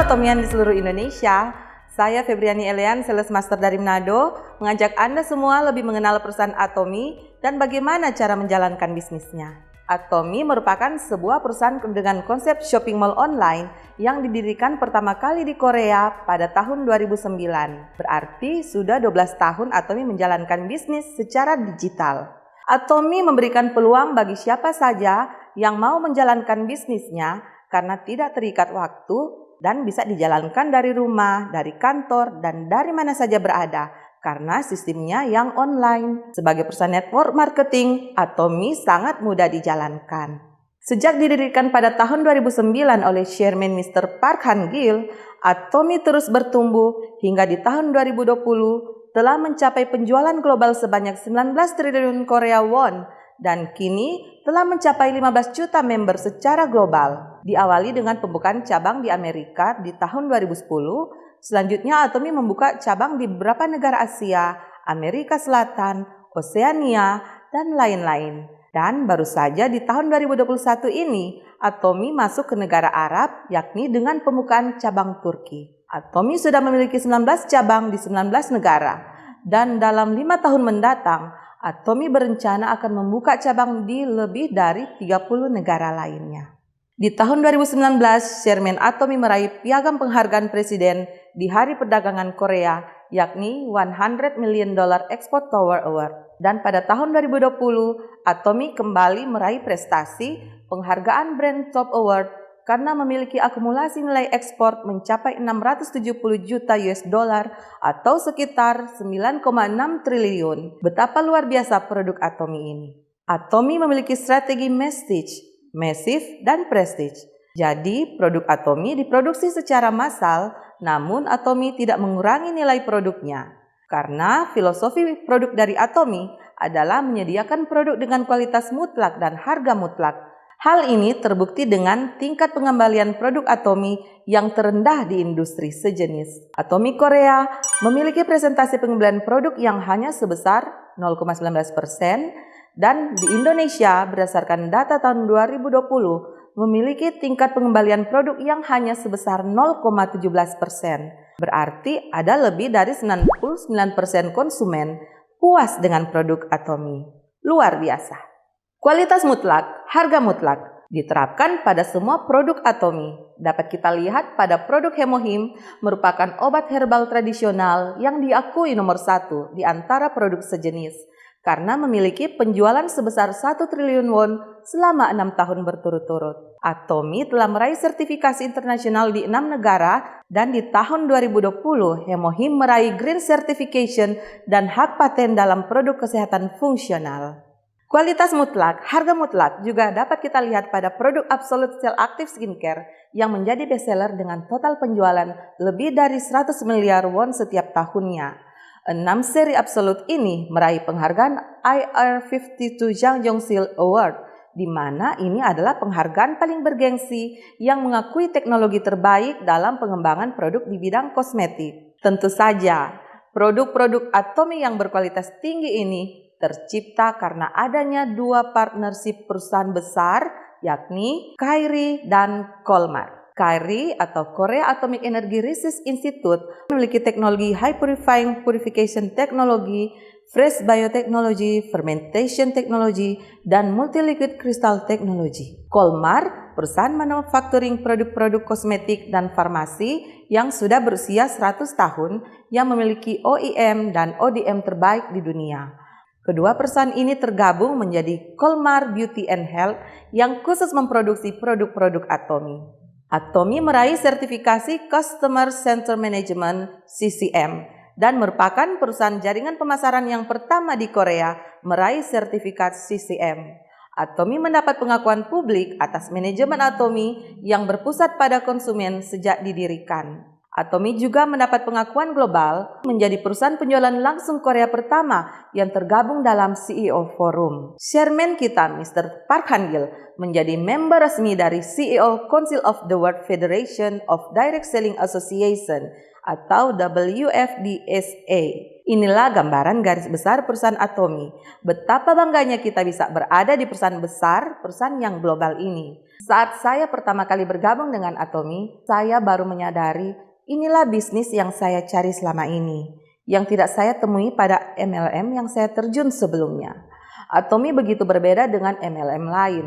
Atomian di seluruh Indonesia. Saya Febriani Elian, Sales Master dari Manado, mengajak Anda semua lebih mengenal perusahaan Atomi dan bagaimana cara menjalankan bisnisnya. Atomi merupakan sebuah perusahaan dengan konsep shopping mall online yang didirikan pertama kali di Korea pada tahun 2009. Berarti sudah 12 tahun Atomi menjalankan bisnis secara digital. Atomi memberikan peluang bagi siapa saja yang mau menjalankan bisnisnya karena tidak terikat waktu dan bisa dijalankan dari rumah, dari kantor, dan dari mana saja berada karena sistemnya yang online. Sebagai perusahaan network marketing, Atomi sangat mudah dijalankan. Sejak didirikan pada tahun 2009 oleh Chairman Mr. Park Han-gil, Atomi terus bertumbuh hingga di tahun 2020 telah mencapai penjualan global sebanyak 19 triliun Korea won dan kini telah mencapai 15 juta member secara global. Diawali dengan pembukaan cabang di Amerika di tahun 2010, selanjutnya Atomi membuka cabang di beberapa negara Asia, Amerika Selatan, Oseania, dan lain-lain. Dan baru saja di tahun 2021 ini, Atomi masuk ke negara Arab, yakni dengan pembukaan cabang Turki. Atomi sudah memiliki 19 cabang di 19 negara, dan dalam 5 tahun mendatang, Atomi berencana akan membuka cabang di lebih dari 30 negara lainnya. Di tahun 2019, Chairman Atomi meraih piagam penghargaan Presiden di Hari Perdagangan Korea, yakni $100 Million Export Tower Award. Dan pada tahun 2020, Atomi kembali meraih prestasi penghargaan Brand Top Award karena memiliki akumulasi nilai ekspor mencapai 670 juta US dollar atau sekitar 9,6 triliun. Betapa luar biasa produk Atomi ini. Atomi memiliki strategi message, massive, dan prestige. Jadi, produk Atomi diproduksi secara massal, namun Atomi tidak mengurangi nilai produknya. Karena filosofi produk dari Atomi adalah menyediakan produk dengan kualitas mutlak dan harga mutlak. Hal ini terbukti dengan tingkat pengembalian produk Atomi yang terendah di industri sejenis. Atomi Korea memiliki presentasi pengembalian produk yang hanya sebesar 0,19%, dan di Indonesia berdasarkan data tahun 2020 memiliki tingkat pengembalian produk yang hanya sebesar 0,17%. Berarti ada lebih dari 99% konsumen puas dengan produk Atomi. Luar biasa. Kualitas mutlak, harga mutlak diterapkan pada semua produk Atomi. Dapat kita lihat pada produk Hemohim merupakan obat herbal tradisional yang diakui nomor 1 di antara produk sejenis karena memiliki penjualan sebesar 1 triliun won selama 6 tahun berturut-turut. Atomi telah meraih sertifikasi internasional di 6 negara dan di tahun 2020 Hemohim meraih Green Certification dan hak paten dalam produk kesehatan fungsional. Kualitas mutlak, harga mutlak juga dapat kita lihat pada produk Absolute Cell Active Skincare yang menjadi bestseller dengan total penjualan lebih dari 100 miliar won setiap tahunnya. 6 seri Absolute ini meraih penghargaan IR52 Jangjongsil Award, di mana ini adalah penghargaan paling bergengsi yang mengakui teknologi terbaik dalam pengembangan produk di bidang kosmetik. Tentu saja, produk-produk Atomi yang berkualitas tinggi ini tercipta karena adanya 2 partnership perusahaan besar, yakni KAIRI dan KOLMAR. KAIRI atau Korea Atomic Energy Research Institute memiliki teknologi High Purifying Purification Technology, Fresh Biotechnology, Fermentation Technology, dan Multi-Liquid Crystal Technology. KOLMAR, perusahaan manufacturing produk-produk kosmetik dan farmasi yang sudah berusia 100 tahun yang memiliki OEM dan ODM terbaik di dunia. Kedua perusahaan ini tergabung menjadi KOLMAR Beauty and Health yang khusus memproduksi produk-produk Atomi. Atomi meraih sertifikasi Customer Center Management (CCM) dan merupakan perusahaan jaringan pemasaran yang pertama di Korea meraih sertifikat CCM. Atomi mendapat pengakuan publik atas manajemen Atomi yang berpusat pada konsumen sejak didirikan. Atomi juga mendapat pengakuan global menjadi perusahaan penjualan langsung Korea pertama yang tergabung dalam CEO Forum. Chairman kita, Mr. Park Han-gil, menjadi member resmi dari CEO Council of the World Federation of Direct Selling Association atau WFDSA. Inilah gambaran garis besar perusahaan Atomy. Betapa bangganya kita bisa berada di perusahaan besar, perusahaan yang global ini. Saat saya pertama kali bergabung dengan Atomy, saya baru menyadari inilah bisnis yang saya cari selama ini, yang tidak saya temui pada MLM yang saya terjun sebelumnya. Atomy begitu berbeda dengan MLM lain.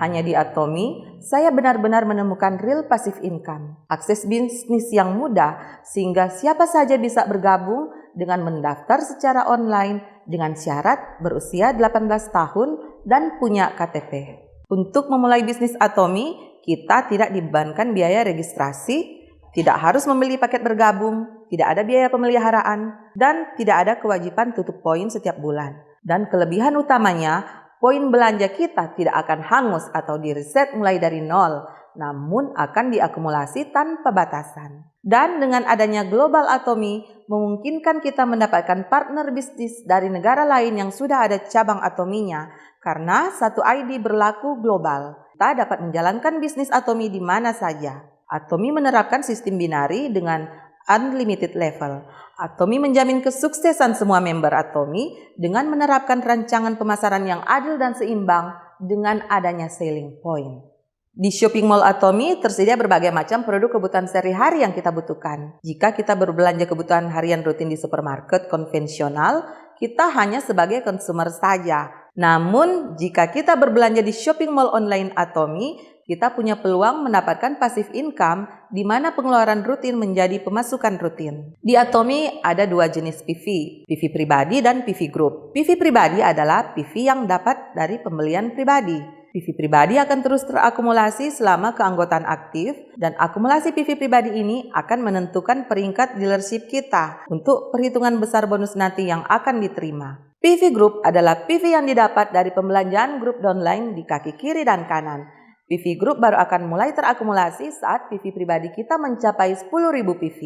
Hanya di Atomy, saya benar-benar menemukan real passive income. Akses bisnis yang mudah sehingga siapa saja bisa bergabung dengan mendaftar secara online dengan syarat berusia 18 tahun dan punya KTP. Untuk memulai bisnis Atomy, kita tidak dibebankan biaya registrasi, tidak harus membeli paket bergabung, tidak ada biaya pemeliharaan, dan tidak ada kewajiban tutup poin setiap bulan. Dan kelebihan utamanya, poin belanja kita tidak akan hangus atau di-reset mulai dari nol, namun akan diakumulasi tanpa batasan. Dan dengan adanya Global Atomy, memungkinkan kita mendapatkan partner bisnis dari negara lain yang sudah ada cabang Atomy-nya, karena satu ID berlaku global. Kita dapat menjalankan bisnis Atomy di mana saja. Atomy menerapkan sistem binari dengan unlimited level. Atomy menjamin kesuksesan semua member Atomy dengan menerapkan rancangan pemasaran yang adil dan seimbang dengan adanya selling point. Di shopping mall Atomy tersedia berbagai macam produk kebutuhan sehari-hari yang kita butuhkan. Jika kita berbelanja kebutuhan harian rutin di supermarket konvensional, kita hanya sebagai konsumer saja. Namun, jika kita berbelanja di shopping mall online Atomy, kita punya peluang mendapatkan passive income di mana pengeluaran rutin menjadi pemasukan rutin. Di Atomy ada dua jenis PV, PV pribadi dan PV group. PV pribadi adalah PV yang dapat dari pembelian pribadi. PV pribadi akan terus terakumulasi selama keanggotaan aktif dan akumulasi PV pribadi ini akan menentukan peringkat dealership kita untuk perhitungan besar bonus nanti yang akan diterima. PV group adalah PV yang didapat dari pembelanjaan grup downline di kaki kiri dan kanan. PV Group baru akan mulai terakumulasi saat PV pribadi kita mencapai 10.000 PV.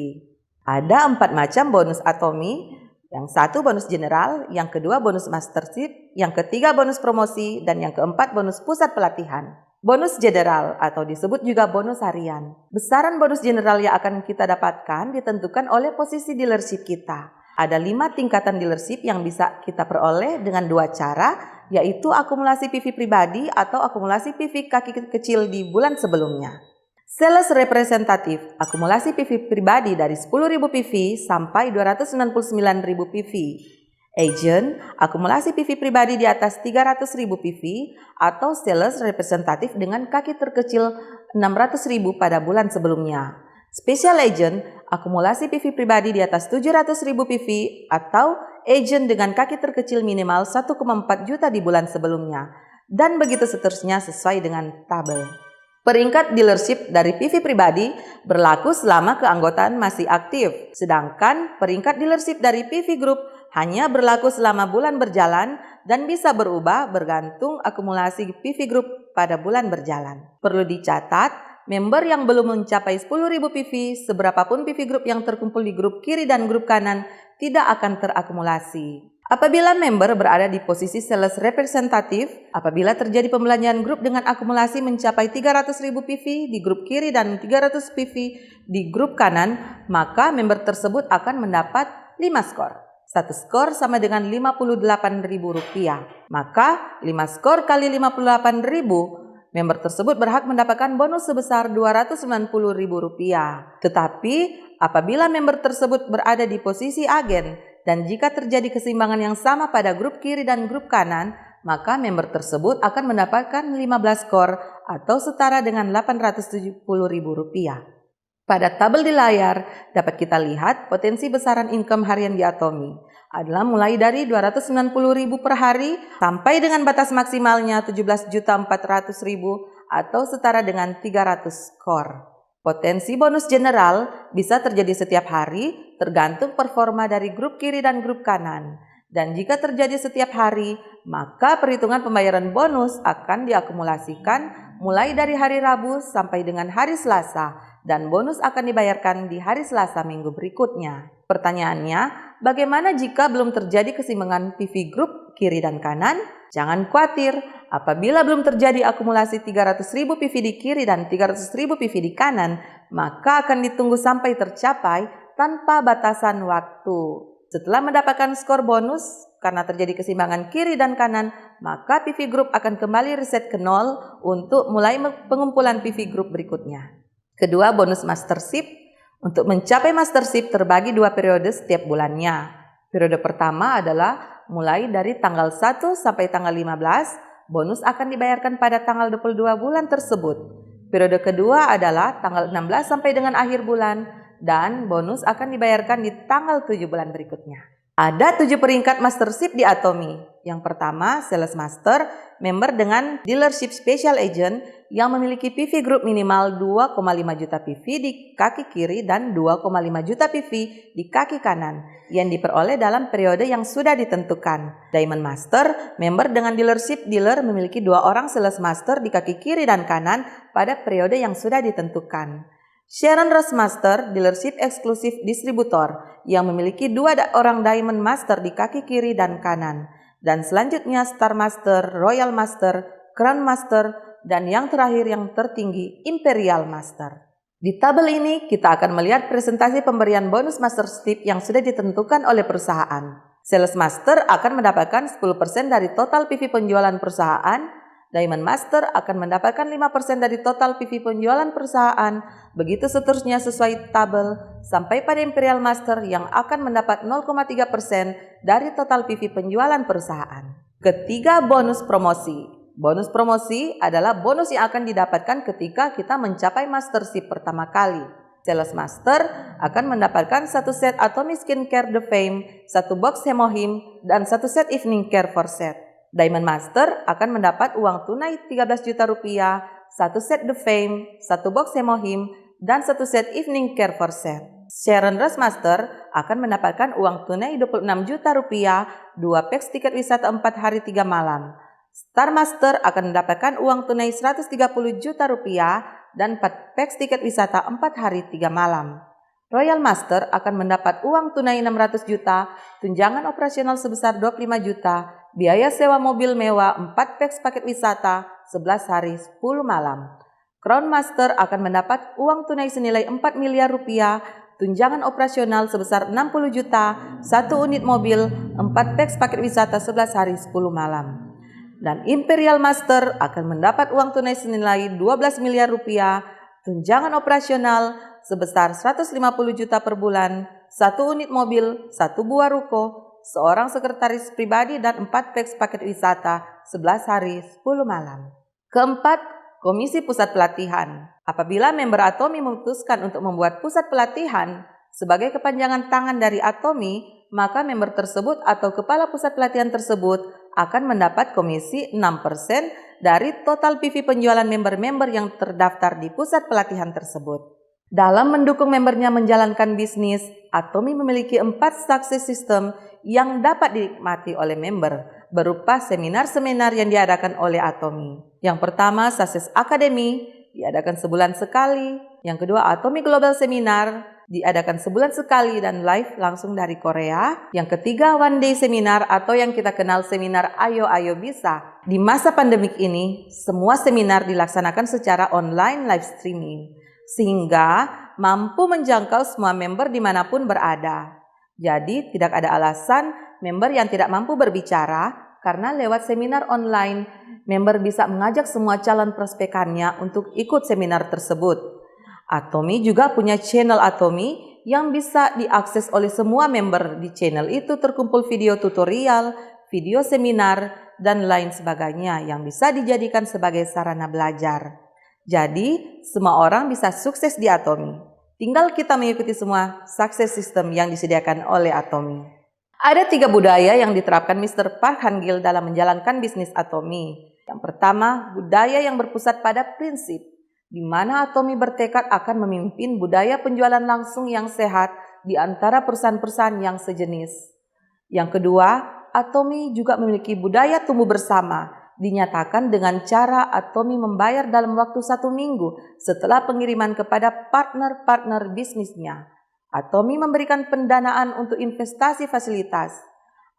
Ada 4 macam bonus Atomy, yang satu bonus general, yang kedua bonus mastership, yang ketiga bonus promosi, dan yang keempat bonus pusat pelatihan. Bonus general atau disebut juga bonus harian. Besaran bonus general yang akan kita dapatkan ditentukan oleh posisi dealership kita. Ada 5 tingkatan dealership yang bisa kita peroleh dengan 2 cara, yaitu akumulasi PV pribadi atau akumulasi PV kaki kecil di bulan sebelumnya. Sales representatif, akumulasi PV pribadi dari 10.000 PV sampai 299.000 PV. Agent, akumulasi PV pribadi di atas 300.000 PV atau sales representatif dengan kaki terkecil 600.000 pada bulan sebelumnya. Special agent, akumulasi PV pribadi di atas 700.000 PV atau agent dengan kaki terkecil minimal 1,4 juta di bulan sebelumnya. Dan begitu seterusnya sesuai dengan tabel. Peringkat dealership dari PV pribadi berlaku selama keanggotaan masih aktif. Sedangkan peringkat dealership dari PV Group hanya berlaku selama bulan berjalan dan bisa berubah bergantung akumulasi PV Group pada bulan berjalan. Perlu dicatat, member yang belum mencapai 10.000 PV, seberapapun PV Group yang terkumpul di grup kiri dan grup kanan tidak akan terakumulasi. Apabila member berada di posisi sales representatif, apabila terjadi pembelanjaan grup dengan akumulasi mencapai 300.000 PV di grup kiri dan 300 PV di grup kanan, maka member tersebut akan mendapat 5 skor. 1 skor sama dengan Rp58.000. Maka 5 skor kali Rp58.000, member tersebut berhak mendapatkan bonus sebesar Rp290.000. Tetapi apabila member tersebut berada di posisi agen dan jika terjadi keseimbangan yang sama pada grup kiri dan grup kanan, maka member tersebut akan mendapatkan 15 skor atau setara dengan Rp870.000. Pada tabel di layar dapat kita lihat potensi besaran income harian di Atomy adalah mulai dari Rp290.000 per hari sampai dengan batas maksimalnya Rp17.400.000 atau setara dengan 300 skor. Potensi bonus general bisa terjadi setiap hari tergantung performa dari grup kiri dan grup kanan. Dan jika terjadi setiap hari, maka perhitungan pembayaran bonus akan diakumulasikan mulai dari hari Rabu sampai dengan hari Selasa dan bonus akan dibayarkan di hari Selasa minggu berikutnya. Pertanyaannya, bagaimana jika belum terjadi keseimbangan PV Group kiri dan kanan? Jangan khawatir, apabila belum terjadi akumulasi 300.000 PV di kiri dan 300.000 PV di kanan, maka akan ditunggu sampai tercapai tanpa batasan waktu. Setelah mendapatkan skor bonus, karena terjadi keseimbangan kiri dan kanan, maka PV Group akan kembali reset ke 0 untuk mulai pengumpulan PV Group berikutnya. Kedua, bonus mastership. Untuk mencapai mastership terbagi 2 periode setiap bulannya. Periode pertama adalah mulai dari tanggal 1 sampai tanggal 15, bonus akan dibayarkan pada tanggal 22 bulan tersebut. Periode kedua adalah tanggal 16 sampai dengan akhir bulan, dan bonus akan dibayarkan di tanggal 7 bulan berikutnya. Ada 7 peringkat mastership di Atomy. Yang pertama, Sales Master, member dengan Dealership Special Agent yang memiliki PV Group minimal 2,5 juta PV di kaki kiri dan 2,5 juta PV di kaki kanan yang diperoleh dalam periode yang sudah ditentukan. Diamond Master, member dengan Dealership Dealer memiliki 2 orang Sales Master di kaki kiri dan kanan pada periode yang sudah ditentukan. Sharon Rose Master, Dealership Eksklusif Distributor yang memiliki 2 orang Diamond Master di kaki kiri dan kanan. Dan selanjutnya Star Master, Royal Master, Crown Master, dan yang terakhir yang tertinggi Imperial Master. Di tabel ini kita akan melihat presentasi pemberian bonus mastership yang sudah ditentukan oleh perusahaan. Sales Master akan mendapatkan 10% dari total PV penjualan perusahaan. Diamond Master akan mendapatkan 5% dari total PV penjualan perusahaan, begitu seterusnya sesuai tabel, sampai pada Imperial Master yang akan mendapat 0,3% dari total PV penjualan perusahaan. Ketiga, bonus promosi. Bonus promosi adalah bonus yang akan didapatkan ketika kita mencapai mastership pertama kali. Sales Master akan mendapatkan 1 set Atomy Skincare The Fame, 1 box Hemohim, dan 1 set Evening Care for Set. Diamond Master akan mendapat uang tunai 13 juta rupiah, 1 set The Fame, 1 box Hemohim, dan 1 set Evening Care for Set. Sharon Rose Master akan mendapatkan uang tunai 26 juta rupiah, 2 packs tiket wisata 4 hari 3 malam. Star Master akan mendapatkan uang tunai 130 juta rupiah dan 4 packs tiket wisata 4 hari 3 malam. Royal Master akan mendapat uang tunai 600 juta, tunjangan operasional sebesar 25 juta, biaya sewa mobil mewah 4 packs paket wisata 11 hari 10 malam. Crown Master akan mendapat uang tunai senilai 4 miliar rupiah, tunjangan operasional sebesar 60 juta, 1 unit mobil, 4 packs paket wisata 11 hari 10 malam. Dan Imperial Master akan mendapat uang tunai senilai 12 miliar rupiah, tunjangan operasional sebesar 150 juta per bulan, 1 unit mobil, 1 buah ruko, seorang sekretaris pribadi dan 4 packs paket wisata 11 hari 10 malam. Keempat, Komisi Pusat Pelatihan. Apabila member Atomy memutuskan untuk membuat pusat pelatihan sebagai kepanjangan tangan dari Atomy, maka member tersebut atau kepala pusat pelatihan tersebut akan mendapat komisi 6% dari total PV penjualan member-member yang terdaftar di pusat pelatihan tersebut. Dalam mendukung membernya menjalankan bisnis, Atomy memiliki 4 success system yang dapat dinikmati oleh member berupa seminar-seminar yang diadakan oleh Atomy. Yang pertama, Success Academy, diadakan sebulan sekali. Yang kedua, Atomy Global Seminar, diadakan sebulan sekali dan live langsung dari Korea. Yang ketiga, One Day Seminar atau yang kita kenal seminar Ayo Ayo Bisa. Di masa pandemik ini, semua seminar dilaksanakan secara online live streaming, sehingga mampu menjangkau semua member dimanapun berada. Jadi tidak ada alasan member yang tidak mampu berbicara, karena lewat seminar online, member bisa mengajak semua calon prospekannya untuk ikut seminar tersebut. Atomy juga punya channel Atomy yang bisa diakses oleh semua member. Di channel itu terkumpul video tutorial, video seminar, dan lain sebagainya yang bisa dijadikan sebagai sarana belajar. Jadi, semua orang bisa sukses di Atomy. Tinggal kita mengikuti semua success system yang disediakan oleh Atomy. Ada 3 budaya yang diterapkan Mr. Park Han-gil dalam menjalankan bisnis Atomy. Yang pertama, budaya yang berpusat pada prinsip, di mana Atomy bertekad akan memimpin budaya penjualan langsung yang sehat di antara perusahaan-perusahaan yang sejenis. Yang kedua, Atomy juga memiliki budaya tumbuh bersama, dinyatakan dengan cara Atomy membayar dalam waktu 1 minggu setelah pengiriman kepada partner-partner bisnisnya. Atomy memberikan pendanaan untuk investasi fasilitas.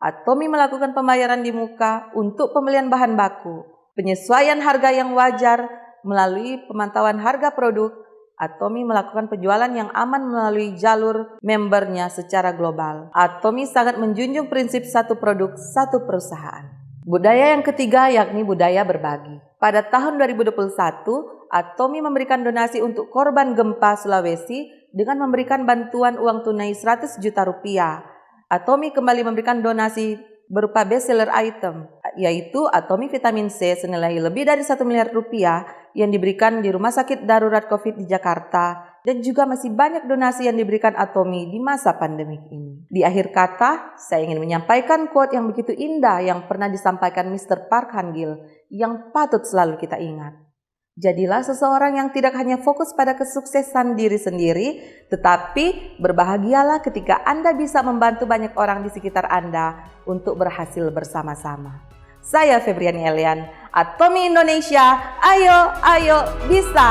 Atomy melakukan pembayaran di muka untuk pembelian bahan baku, penyesuaian harga yang wajar melalui pemantauan harga produk. Atomi melakukan penjualan yang aman melalui jalur membernya secara global. Atomi sangat menjunjung prinsip satu produk, satu perusahaan. Budaya yang ketiga yakni budaya berbagi. Pada tahun 2021, Atomi memberikan donasi untuk korban gempa Sulawesi dengan memberikan bantuan uang tunai 100 juta rupiah. Atomi kembali memberikan donasi berupa best seller item, yaitu Atomi Vitamin C senilai lebih dari 1 miliar rupiah yang diberikan di Rumah Sakit Darurat COVID di Jakarta, dan juga masih banyak donasi yang diberikan Atomi di masa pandemik ini. Di akhir kata, saya ingin menyampaikan quote yang begitu indah yang pernah disampaikan Mr. Park Han-gil yang patut selalu kita ingat. Jadilah seseorang yang tidak hanya fokus pada kesuksesan diri sendiri, tetapi berbahagialah ketika Anda bisa membantu banyak orang di sekitar Anda untuk berhasil bersama-sama. Saya Febriani Elian, Atomi Indonesia, ayo bisa!